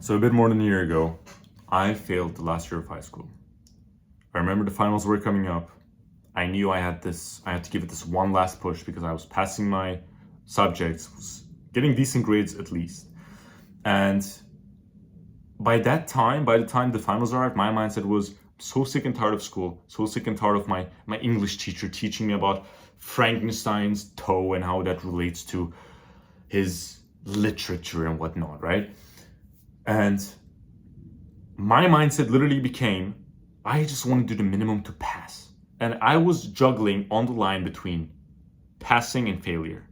So a bit more than a year ago, I failed the last year of high school. I remember the finals were coming up. I knew I had to give it this one last push because I was passing my subjects, was getting decent grades at least. And by the time the finals arrived, my mindset was so sick and tired of school, so sick and tired of my English teacher teaching me about Frankenstein's toe and how that relates to his literature and whatnot, right? And my mindset literally became, I just want to do the minimum to pass. And I was juggling on the line between passing and failure.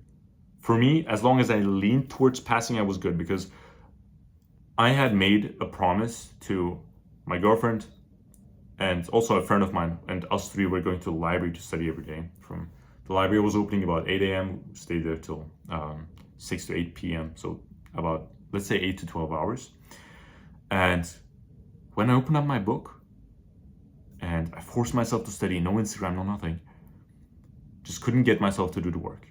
For me, as long as I leaned towards passing, I was good because I had made a promise to my girlfriend and also a friend of mine, and us three were going to the library to study every day. From the library was opening about 8 a.m., stayed there till 6 to 8 p.m. So about, let's say, 8 to 12 hours. And when I opened up my book and I forced myself to study, no Instagram, no nothing, just couldn't get myself to do the work.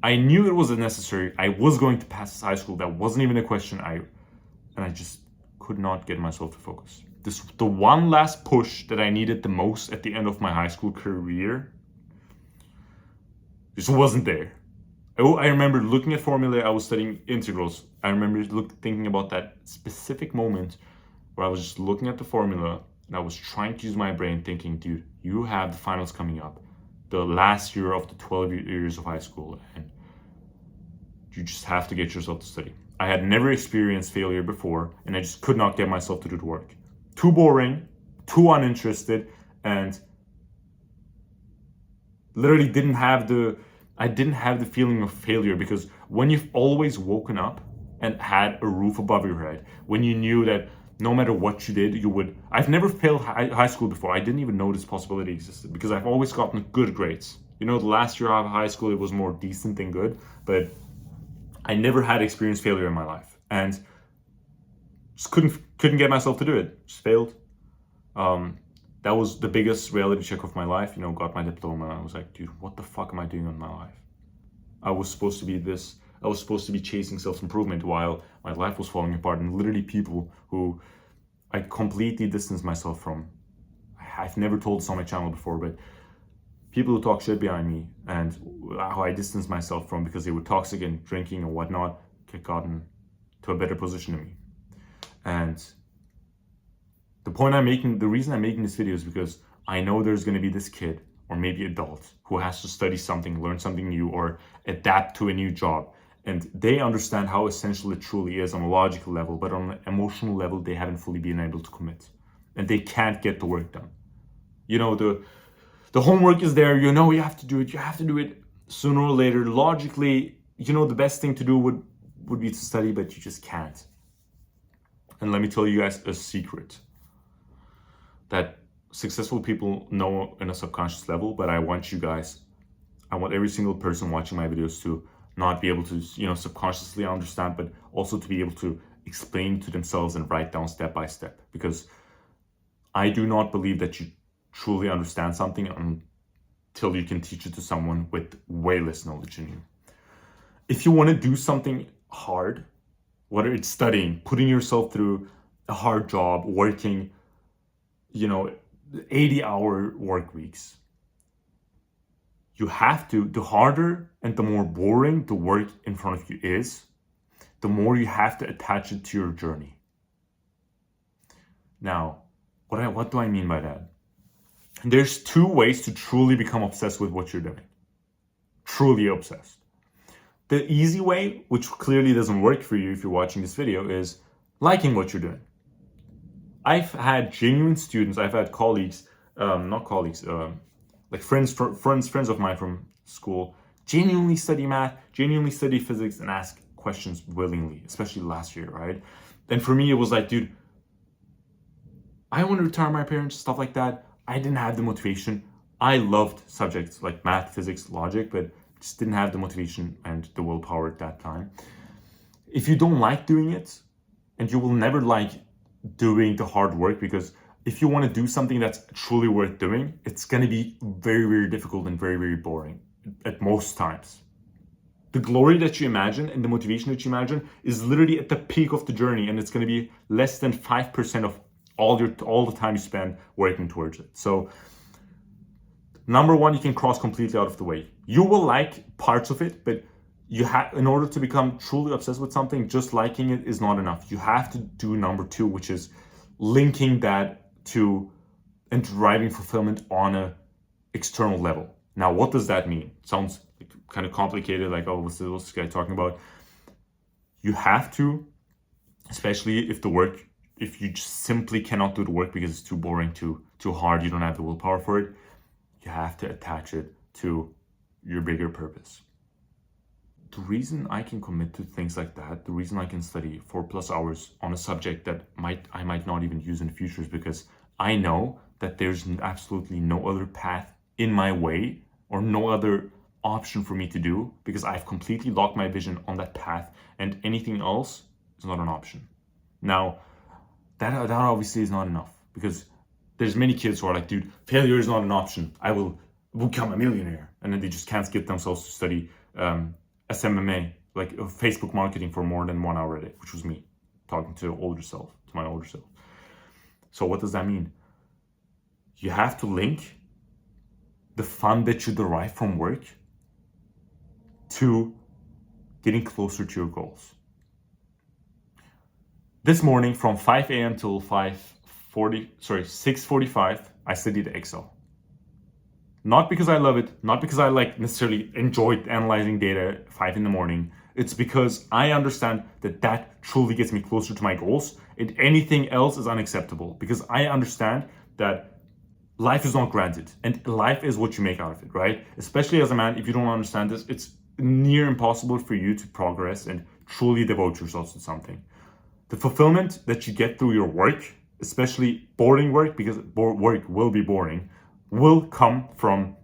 I knew it was necessary. I was going to pass high school. That wasn't even a question. And I just could not get myself to focus. The one last push that I needed the most at the end of my high school career just wasn't there. I remember looking at formulae. I was studying integrals. I remember thinking about that specific moment where I was just looking at the formula and I was trying to use my brain thinking, dude, you have the finals coming up, the last year of the 12 years of high school, and you just have to get yourself to study. I had never experienced failure before, and I just could not get myself to do the work. Too boring, too uninterested, and literally I didn't have the feeling of failure, because when you've always woken up and had a roof above your head, when you knew that no matter what you did, I've never failed high school before. I didn't even know this possibility existed because I've always gotten good grades. The last year of high school, it was more decent than good, but I never had experienced failure in my life and just couldn't get myself to do it. Just failed. That was the biggest reality check of my life. Got my diploma. I was like, dude, what the fuck am I doing in my life? I was supposed to be this. I was supposed to be chasing self-improvement while my life was falling apart, and literally people who I completely distanced myself from. I've never told this on my channel before, but people who talk shit behind me and how I distanced myself from because they were toxic and drinking and whatnot, had gotten to a better position than me. And the reason I'm making this video is because I know there's going to be this kid or maybe adult who has to study something, learn something new, or adapt to a new job. And they understand how essential it truly is on a logical level, but on an emotional level, they haven't fully been able to commit. And they can't get the work done. The homework is there, you have to do it. You have to do it sooner or later. Logically, the best thing to do would be to study, but you just can't. And let me tell you guys a secret that successful people know in a subconscious level, but I want every single person watching my videos to not be able to, subconsciously understand, but also to be able to explain to themselves and write down step by step. Because I do not believe that you truly understand something until you can teach it to someone with way less knowledge than you. If you want to do something hard, whether it's studying, putting yourself through a hard job, working, 80-hour work weeks, you have to, the harder and the more boring the work in front of you is, the more you have to attach it to your journey. Now, what do I mean by that? There's two ways to truly become obsessed with what you're doing. Truly obsessed. The easy way, which clearly doesn't work for you if you're watching this video, is liking what you're doing. I've had genuine students, I've had colleagues, like friends of mine from school, genuinely study math, genuinely study physics, and ask questions willingly, especially last year, right? And for me, it was like, dude, I want to retire my parents, stuff like that. I didn't have the motivation. I loved subjects like math, physics, logic, but just didn't have the motivation and the willpower at that time. If you don't like doing it, and you will never like doing the hard work, because if you want to do something that's truly worth doing, it's going to be very, very difficult and very, very boring at most times. The glory that you imagine and the motivation that you imagine is literally at the peak of the journey, and it's going to be less than 5% of all the time you spend working towards it. So number one, you can cross completely out of the way. You will like parts of it, but you have, in order to become truly obsessed with something, just liking it is not enough. You have to do number two, which is linking that to and driving fulfillment on a external level. Now, what does that mean? Sounds kind of complicated, like, oh, what's this guy talking about? You have to, especially if you just simply cannot do the work because it's too boring, too hard, you don't have the willpower for it, you have to attach it to your bigger purpose. The reason I can commit to things like that, the reason I can study 4+ hours on a subject that I might not even use in the future is because I know that there's absolutely no other path in my way or no other option for me to do, because I've completely locked my vision on that path, and anything else is not an option. Now, that obviously is not enough, because there's many kids who are like, dude, failure is not an option. I will become a millionaire. And then they just can't get themselves to study SMMA, like Facebook marketing, for more than 1 hour a day, which was me talking to my older self. So what does that mean? You have to link the fun that you derive from work to getting closer to your goals. This morning from 5 a.m. till 6:45, I studied Excel. Not because I love it, not because I necessarily enjoyed analyzing data at 5 in the morning. It's because I understand that truly gets me closer to my goals, and anything else is unacceptable, because I understand that life is not granted, and life is what you make out of it, right? Especially as a man, if you don't understand this, it's near impossible for you to progress and truly devote yourself to something. The fulfillment that you get through your work, especially boring work, because work will be boring, will come from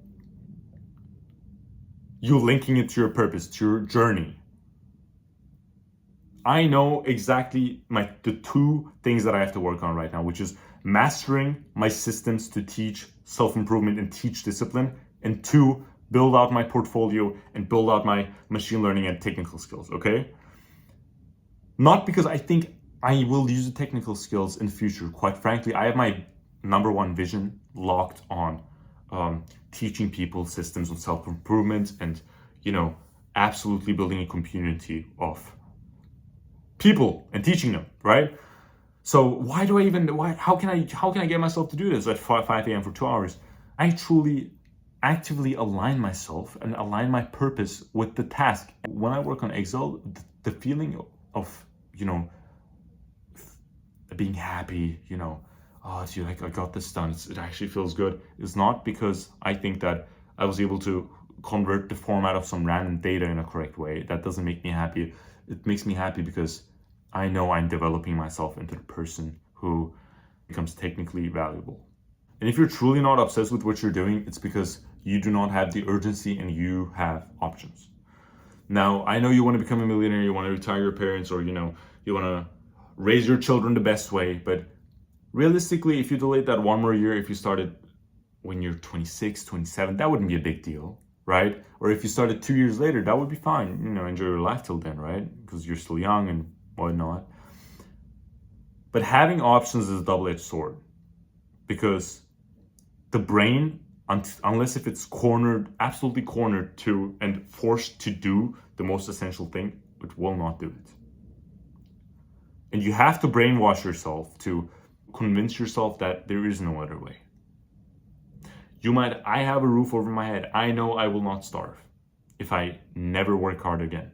you linking it to your purpose, to your journey. I know exactly the two things that I have to work on right now, which is mastering my systems to teach self-improvement and teach discipline, and 2, build out my portfolio and build out my machine learning and technical skills, okay? Not because I think I will use the technical skills in the future. Quite frankly, I have my number one vision locked on teaching people systems of self-improvement and, absolutely building a community of people and teaching them, right? So how can I get myself to do this at 5 a.m. for 2 hours? I truly actively align myself and align my purpose with the task. When I work on Excel, the feeling of, being happy, oh, dude, I got this done, it actually feels good, is not because I think that I was able to convert the format of some random data in a correct way. That doesn't make me happy. It makes me happy because I know I'm developing myself into the person who becomes technically valuable. And if you're truly not obsessed with what you're doing, it's because you do not have the urgency and you have options. Now, I know you want to become a millionaire, you want to retire your parents, or, you want to raise your children the best way. But realistically, if you delayed that 1 more year, if you started when you're 26, 27, that wouldn't be a big deal, right? Or if you started 2 years later, that would be fine. Enjoy your life till then, right? Because you're still young and whatnot. But having options is a double-edged sword, because the brain, unless if it's absolutely cornered to and forced to do the most essential thing, it will not do it. And you have to brainwash yourself to convince yourself that there is no other way. I have a roof over my head. I know I will not starve if I never work hard again.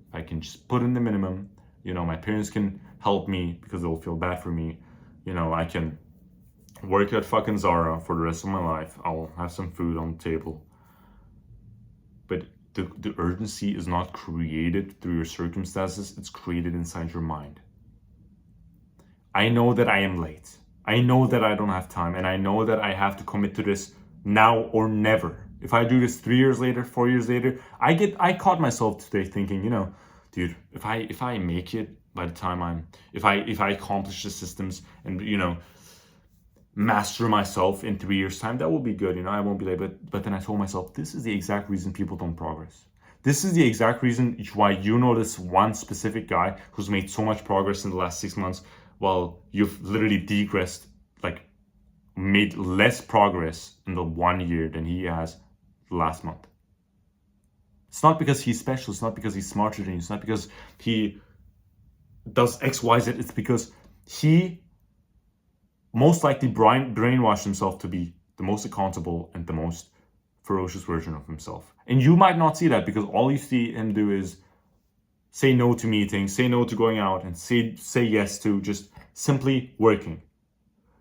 If I can just put in the minimum, my parents can help me because they'll feel bad for me. I can work at fucking Zara for the rest of my life. I'll have some food on the table. But the urgency is not created through your circumstances. It's created inside your mind. I know that I am late. I know that I don't have time, and I know that I have to commit to this now or never. If I do this 3 years later, 4 years later, I caught myself today thinking, dude, if I make it by the time if I accomplish the systems and, master myself in 3 years' time, that will be good. I won't be late. But then I told myself, this is the exact reason people don't progress. This is the exact reason why you notice one specific guy who's made so much progress in the last 6 months, while you've literally degressed, like made less progress in the 1 year than he has last month. It's not because he's special. It's not because he's smarter than you. It's not because he does X, Y, Z. It's because he most likely brainwashed himself to be the most accountable and the most ferocious version of himself. And you might not see that because all you see him do is say no to meetings, say no to going out, and say yes to just simply working.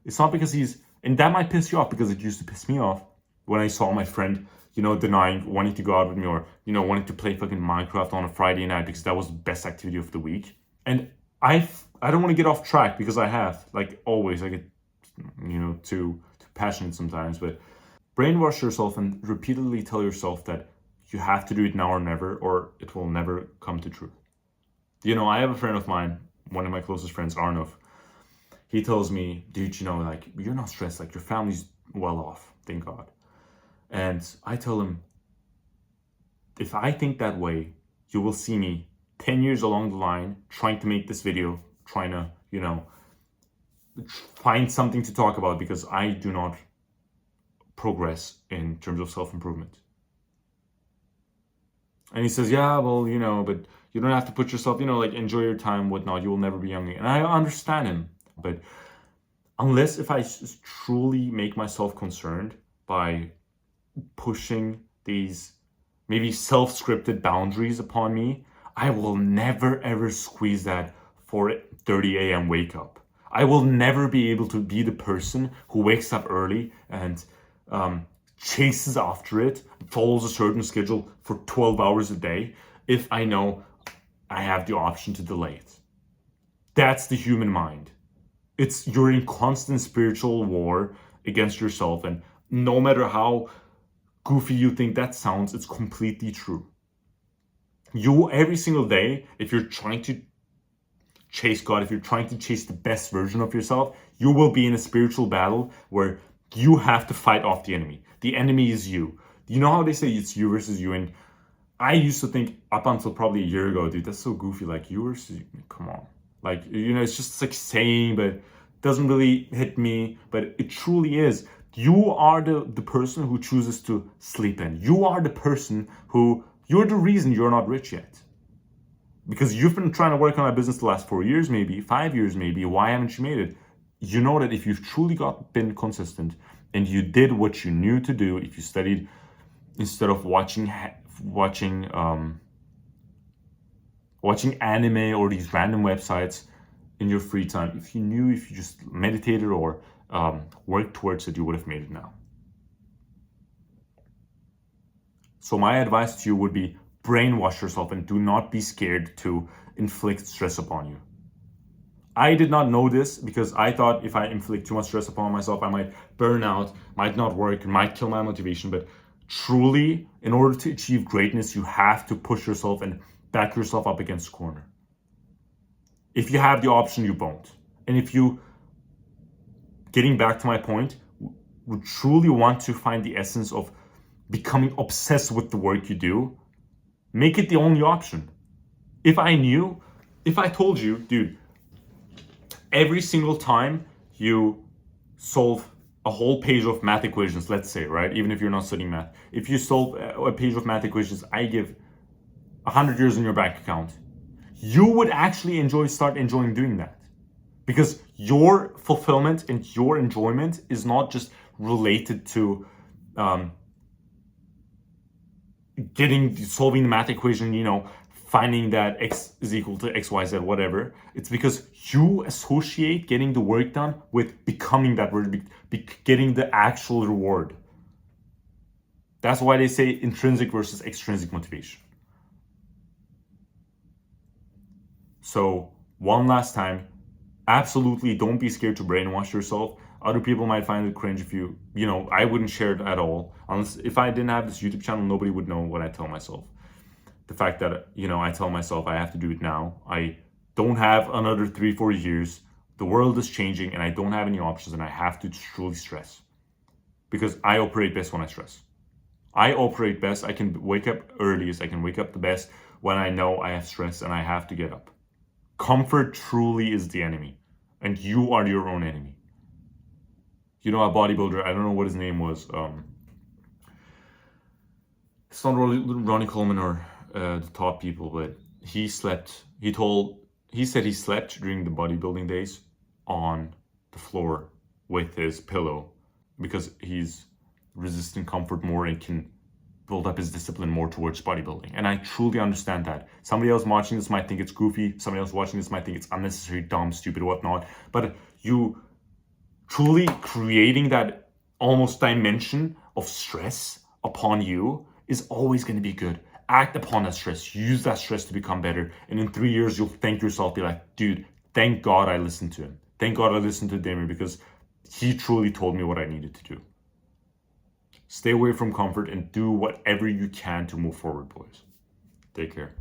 It's not because and that might piss you off, because it used to piss me off when I saw my friend, denying wanting to go out with me, or, wanting to play fucking Minecraft on a Friday night because that was the best activity of the week. And I don't want to get off track because I have, like always, I get, too passionate sometimes, but brainwash yourself and repeatedly tell yourself that you have to do it now or never, or it will never come to truth. I have a friend of mine, one of my closest friends, Arnav. He tells me, dude, like, you're not stressed, like your family's well off, thank God. And I tell him, if I think that way, you will see me 10 years along the line trying to make this video, trying to, find something to talk about, because I do not progress in terms of self-improvement. And he says, yeah, well, but you don't have to put yourself, like enjoy your time, whatnot. You will never be young. And I understand him. But unless if I truly make myself concerned by pushing these maybe self-scripted boundaries upon me, I will never ever squeeze that 4:30 a.m. wake up. I will never be able to be the person who wakes up early and chases after it, follows a certain schedule for 12 hours a day, if I know I have the option to delay it. That's the human mind. You're in constant spiritual war against yourself, and no matter how goofy you think that sounds, it's completely true. You, every single day, if you're trying to chase God, if you're trying to chase the best version of yourself, you will be in a spiritual battle where you have to fight off the enemy. The enemy is you. You know how they say it's you versus you? And I used to think up until probably a year ago, dude, that's so goofy. Like, you versus you, come on. Like, it's just like saying, but it doesn't really hit me. But it truly is. You are the person who chooses to sleep in. You are the person you're the reason you're not rich yet. Because you've been trying to work on a business the last 4 years, maybe 5 years, maybe. Why haven't you made it? You know that if you've truly been consistent and you did what you knew to do, if you studied instead of watching anime or these random websites in your free time, if you just meditated or worked towards it, you would have made it now. So my advice to you would be, brainwash yourself and do not be scared to inflict stress upon you. I did not know this because I thought if I inflict too much stress upon myself, I might burn out, might not work, might kill my motivation. But truly, in order to achieve greatness, you have to push yourself and back yourself up against the corner. If you have the option, you won't. And if you, getting back to my point, would truly want to find the essence of becoming obsessed with the work you do, make it the only option. If I told you, dude, every single time you solve a whole page of math equations, let's say, right? Even if you're not studying math, if you solve a page of math equations, I give 100 euros in your bank account, you would actually start enjoying doing that. Because your fulfillment and your enjoyment is not just related to solving the math equation, finding that x is equal to x, y, z, whatever. It's because you associate getting the work done with becoming that word, getting the actual reward. That's why they say intrinsic versus extrinsic motivation. So one last time, absolutely don't be scared to brainwash yourself. Other people might find it cringe if I wouldn't share it at all. Unless, if I didn't have this YouTube channel, nobody would know what I tell myself. The fact that, I tell myself I have to do it now. I don't have another 3-4 years. The world is changing and I don't have any options, and I have to truly stress. Because I operate best when I stress. I operate best. I can wake up earliest. I can wake up the best when I know I have stress and I have to get up. Comfort truly is the enemy, and you are your own enemy. You know, a bodybuilder, I don't know what his name was. It's not Ronnie Coleman or the top people, but he slept. He said he slept during the bodybuilding days on the floor with his pillow because he's resisting comfort more and can build up his discipline more towards bodybuilding. And I truly understand that. Somebody else watching this might think it's goofy. Somebody else watching this might think it's unnecessary, dumb, stupid, whatnot. But you truly creating that almost dimension of stress upon you is always going to be good. Act upon that stress. Use that stress to become better. And in 3 years, you'll thank yourself. Be like, dude, thank God I listened to him. Thank God I listened to Damir because he truly told me what I needed to do. Stay away from comfort and do whatever you can to move forward, boys. Take care.